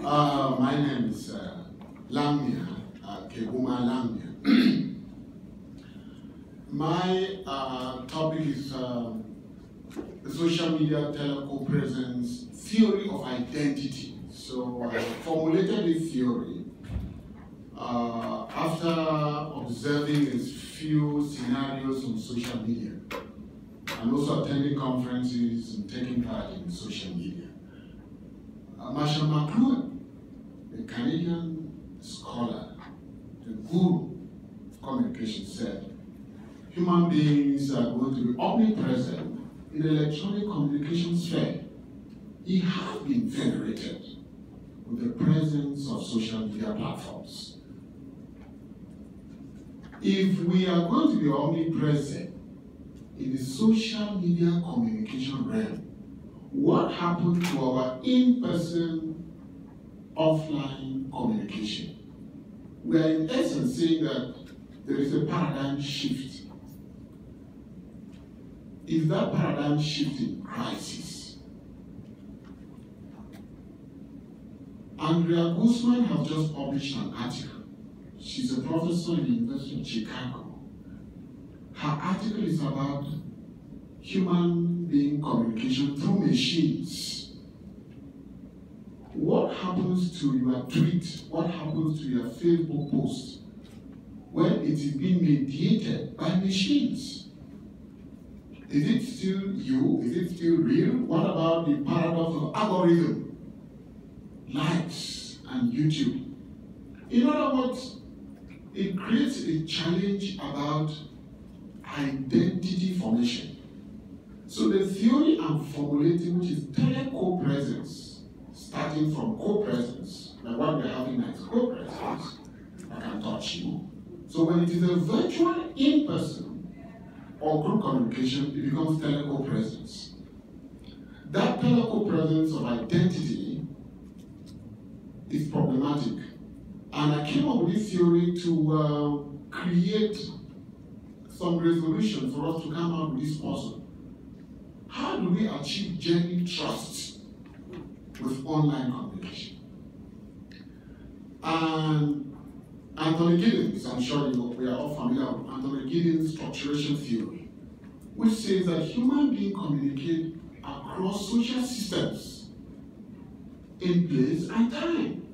My name is Langmia, Kehbuma Langmia. My topic is the social media telco presence theory of identity. So I formulated this theory after observing a few scenarios on social media and also attending conferences and taking part in social media. Marshall McLuhan, the Canadian scholar, the guru of communication, said human beings are going to be omnipresent in the electronic communication sphere. He has been venerated with the presence of social media platforms. If we are going to be omnipresent in the social media communication realm, what happened to our in-person, offline communication? We are in essence saying that there is a paradigm shift. Is that paradigm shift in crisis? Andrea Guzman has just published an article. She's a professor in the University of Chicago. Her article is about human being communication through machines. What happens to your tweet? What happens to your Facebook post when it is being mediated by machines? Is it still you? Is it still real? What about the paradox of algorithm, likes, and YouTube? In other words, it creates a challenge about identity formation. So the theory I'm formulating, which is tele-co-presence, starting from co-presence, like what we're having as co-presence, I can touch you. So when it is a virtual in-person or group communication, it becomes tele-co-presence. That tele-co-presence of identity is problematic. And I came up with this theory to create some resolution for us to come out with this puzzle. How do we achieve genuine trust with online communication? And Anthony Giddens, I'm sure we are all familiar with Anthony Giddens' structuration theory, which says that human beings communicate across social systems in place and time.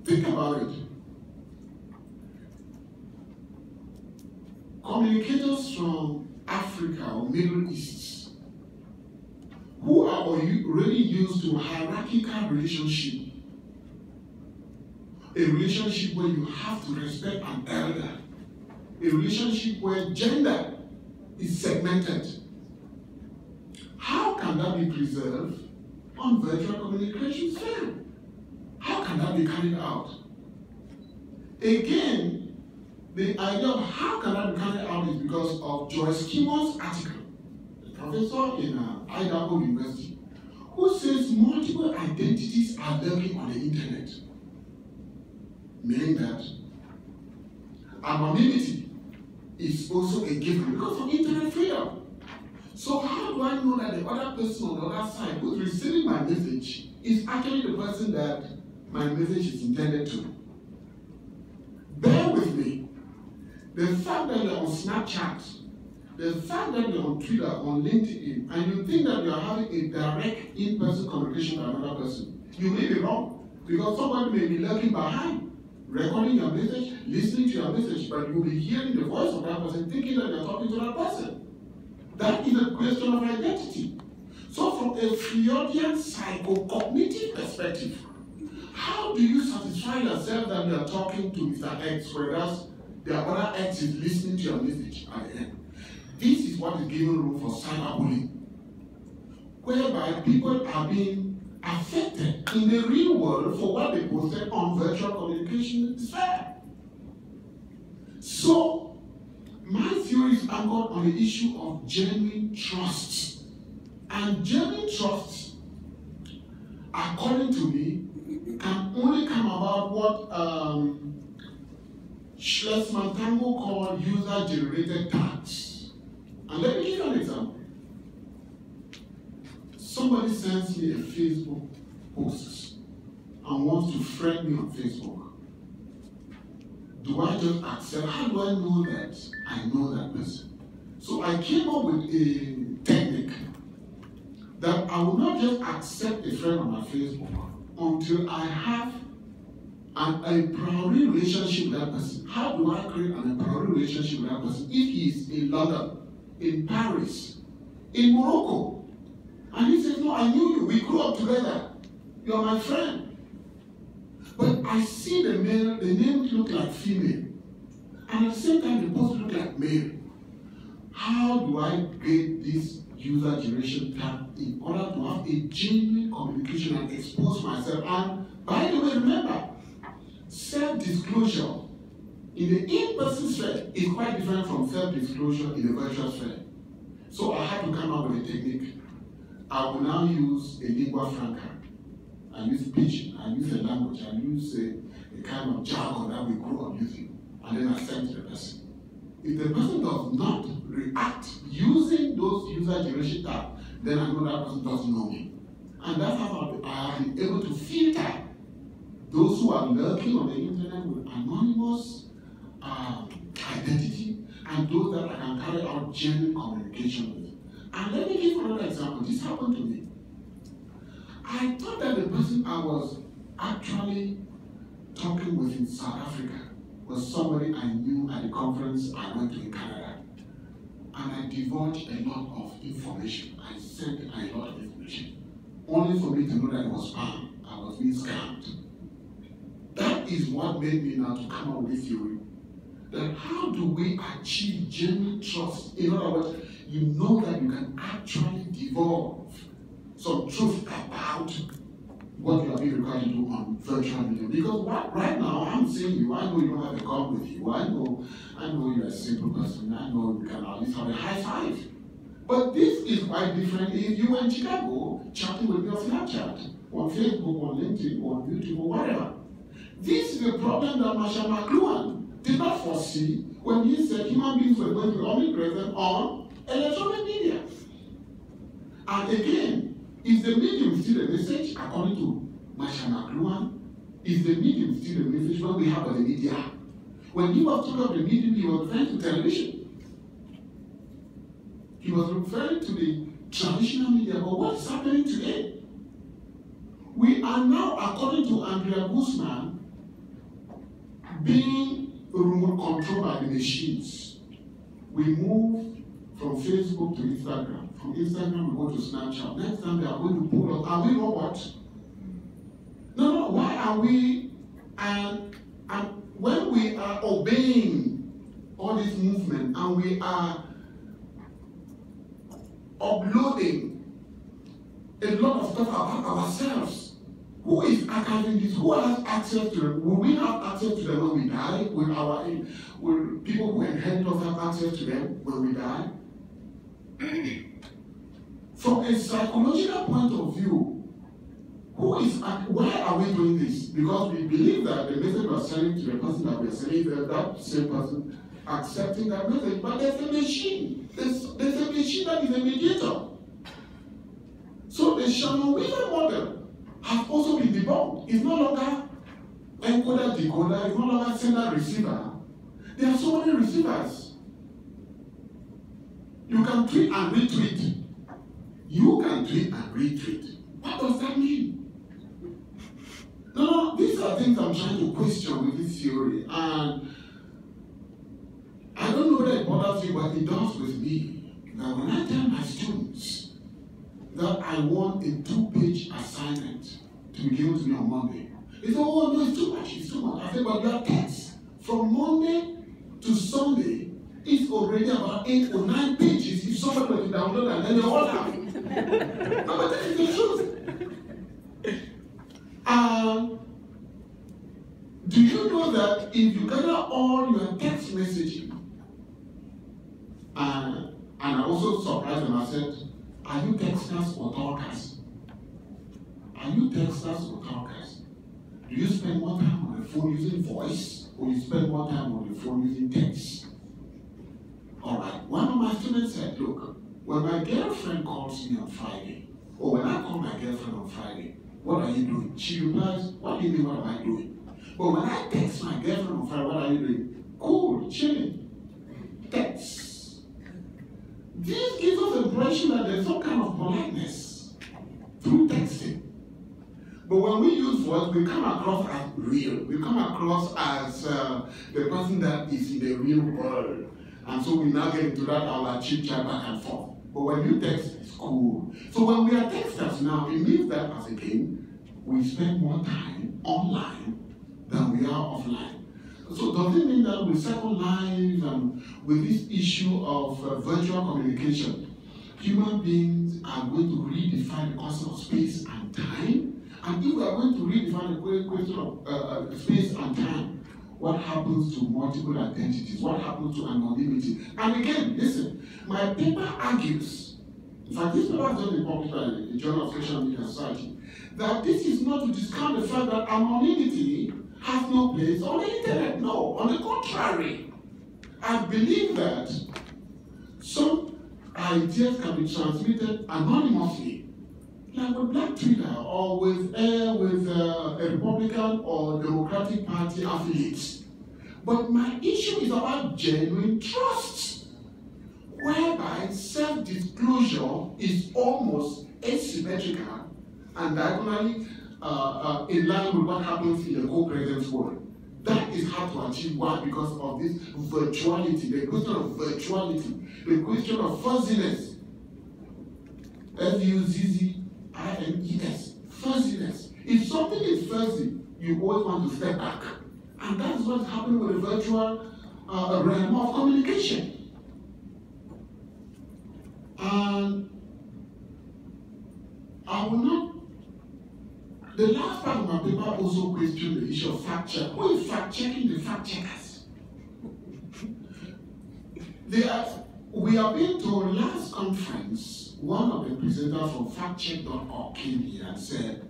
Think about it. Communicators from Africa or Middle East who are already used to hierarchical relationship, a relationship where you have to respect an elder, a relationship where gender is segmented. How can that be preserved on virtual communication sphere? How can that be carried out? Again, the idea of how can that be carried out is because of Joyce Kimon's article, a professor in Idaho University, who says multiple identities are lurking on the internet, meaning that anonymity is also a given because of internet freedom. So how do I know that the other person on the other side who's receiving my message is actually the person that my message is intended to? Bear with me. The fact that you're on Snapchat, the fact that you're on Twitter, on LinkedIn, and you think that you're having a direct in-person communication with another person, you may be wrong, because somebody may be lurking behind, recording your message, listening to your message, but you'll be hearing the voice of that person, thinking that you're talking to that person. That is a question of identity. So from a Freudian psychocognitive perspective, how do you satisfy yourself that you are talking to Mr. X, whereas the other X is listening to your message at the end? This is what is giving room for cyberbullying, whereby people are being affected in the real world for what they posted on virtual communication sphere. So, my theory is anchored on the issue of genuine trust. And genuine trust, according to me, can only come about what Schlesman Tango called user-generated tags. And let me give you an example. Somebody sends me a Facebook posts and wants to friend me on Facebook, do I just accept? How do I know that I know that person? So I came up with a technique that I will not just accept a friend on my Facebook until I have a priority relationship with that person. How do I create an priority relationship with that person? If he is in London, in Paris, in Morocco, and he says, no, I knew you, we grew up together, you are my friend. But I see the male, the name look like female, and at the same time the post look like male. How do I get this user generation tag in order to have a genuine communication and expose myself? And by the way, remember, self-disclosure in the in-person sphere is quite different from self-disclosure in the virtual sphere. So I had to come up with a technique. I will now use a lingua franca. I use pidgin, I use a language, I use a kind of jargon that we grew up using, and then I send to the person. If the person does not react using those user generation tags, then I know that person doesn't know me. And that's how I have been able to filter those who are lurking on the internet with anonymous identity and those that I can carry out genuine communication with. And let me give another example. This happened to me. I thought that the person I was actually talking with in South Africa was somebody I knew at the conference I went to in Canada. And I divulged a lot of information. I sent a lot of information. Only for me to know that it was spam. I was being scammed. That is what made me now to come up with this theory. That how do we achieve genuine trust? In other words, you know that you can actually divulge some truth about what you are being required to do on virtual video. Because right now, I'm seeing you, I know you don't have a gun with you, I know you're a simple person, I know you can at least have a high five. But this is quite different if you were in Chicago chatting with me on Snapchat, on Facebook, on LinkedIn, on YouTube, or whatever. This is a problem that Marshall McLuhan did not foresee when he said human beings were going to be omnipresent on electronic media. And again, is the medium still a message according to Marshall McLuhan? Is the medium still a message when we have the media? When he was talking about the medium, he was referring to television. He was referring to the traditional media. But what's happening today? We are now, according to Andrea Guzman, being remote controlled by the machines. We move from Facebook to Instagram. From Instagram, we go to Snapchat. Next time, they are going to pull us. Are we robots? No, why are we? And when we are obeying all this movement and we are uploading a lot of stuff about ourselves, who is archiving this? Who has access to them? Will we have access to them when we die? Will people who inherit us have access to them when we die? From a psychological point of view, why are we doing this? Because we believe that the message we are sending to the person that we are sending, that same person accepting that message. But there's a machine. There's a machine that is a mediator. So the Shannon-Weaver model has also been debunked. It's no longer encoder, decoder, it's no longer sender, receiver. There are so many receivers. You can tweet and retweet. You can tweet and retweet. What does that mean? No, these are things I'm trying to question with this theory. And I don't know whether it bothers you, but it does with me. That when I tell my students that I want a 2-page assignment to be given to me on Monday, they say, oh no, it's too much. I say, but your text from Monday to Sunday is already about 8 or 9 pages. If somebody were to download and then they all have it. No, but that is the truth. Do you know that if you gather all your text messaging, and I also surprised them, I said, are you texters or talkers? Are you texters or talkers? Do you spend more time on the phone using voice, or you spend more time on the phone using text? All right, one of my students said, look, when my girlfriend calls me on Friday, or when I call my girlfriend on Friday, what are you doing? She replies, what do you mean, what am I doing? But when I text my girlfriend on Friday, what are you doing? Cool, chilling. Text. This gives us the impression that there's some kind of politeness through texting. But when we use voice, we come across as real. We come across as the person that is in the real world. And so we now get into that our chit-chat back and forth. But when you text, it's cool. So when we are texters now, it means that as again, we spend more time online than we are offline. So does it mean that with Second Life and with this issue of virtual communication, human beings are going to redefine the concept of space and time? And if we are going to redefine the question of space and time, what happens to multiple identities? What happens to anonymity? And again, listen, my paper argues, in fact, this paper has just been published by the Journal of Social Media Society, that this is not to discount the fact that anonymity has no place on the internet. No, on the contrary. I believe that some ideas can be transmitted anonymously, like with Black Twitter or with a Republican or Democratic Party affiliates. But my issue is about genuine trust, whereby self-disclosure is almost asymmetrical and diagonally in line with what happens in the co-presence world. That is hard to achieve. Why? Because of this virtuality, the question of virtuality, the question of fuzziness. F-U-Z-Z-I-N-E-S, fuzziness. If something is fuzzy, you always want to step back. And that's what's happening with the virtual realm of communication. And I will not. The last part of my paper also questioned the issue of fact check. Who is fact checking the fact checkers? We have been to a last conference. One of the presenters from factcheck.org came here and said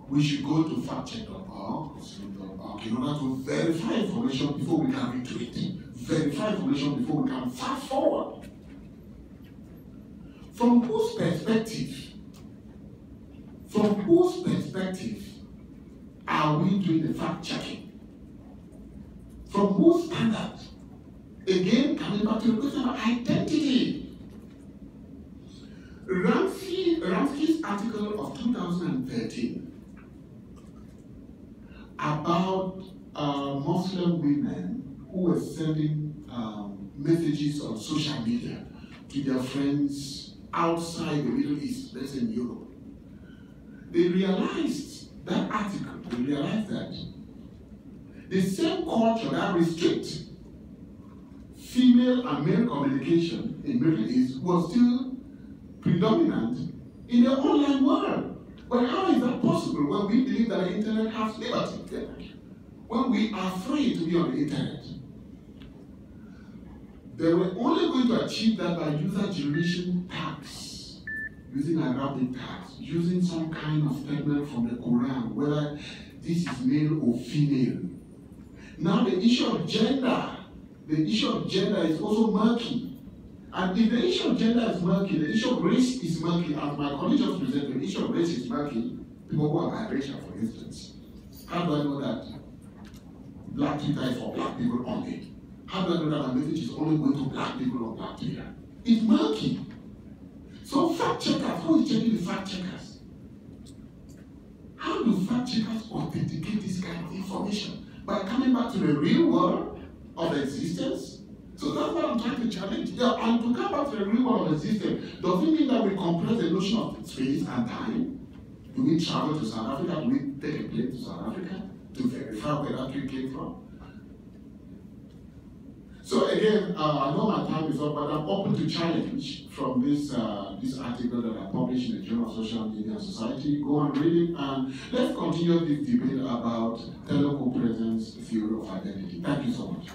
we should go to factcheck.org in order to verify information before we can retweet. Verify information before we can fast forward. From whose perspective? From whose perspective are we doing the fact checking? From whose standard? Again, coming back to the question of identity. Ramsey's article of 2013 about Muslim women who were sending messages on social media to their friends outside the Middle East, let's say in Europe. They realized, that article, they realized that the same culture that restricts female and male communication in the Middle East was still predominant in the online world. But how is that possible when we believe that the internet has liberty? When we are free to be on the internet? They were only going to achieve that by user generation tags, using Arabic tags, using some kind of statement from the Quran, whether this is male or female. Now the issue of gender is also murky. And if the issue of gender is murky, the issue of race is murky, as my colleague just presented, the issue of race is murky, people who are biracial, for instance. How do I know that Black Twitter is for Black people only? How do I know that my message is only going to Black people on Black Twitter? It's murky. So fact checkers, who is checking the fact checkers? How do fact checkers authenticate this kind of information? By coming back to the real world of existence? So that's what I'm trying to challenge. Yeah, and to come back to the real world of existence, does it mean that we compress the notion of space and time? Do we travel to South Africa? Do we take a plane to South Africa to verify where that tree came from? So again, I know my time is up, but I'm open to challenge from this article that I published in the Journal of Social Media Society. Go and read it, and let's continue this debate about teleco presence theory of identity. Thank you so much.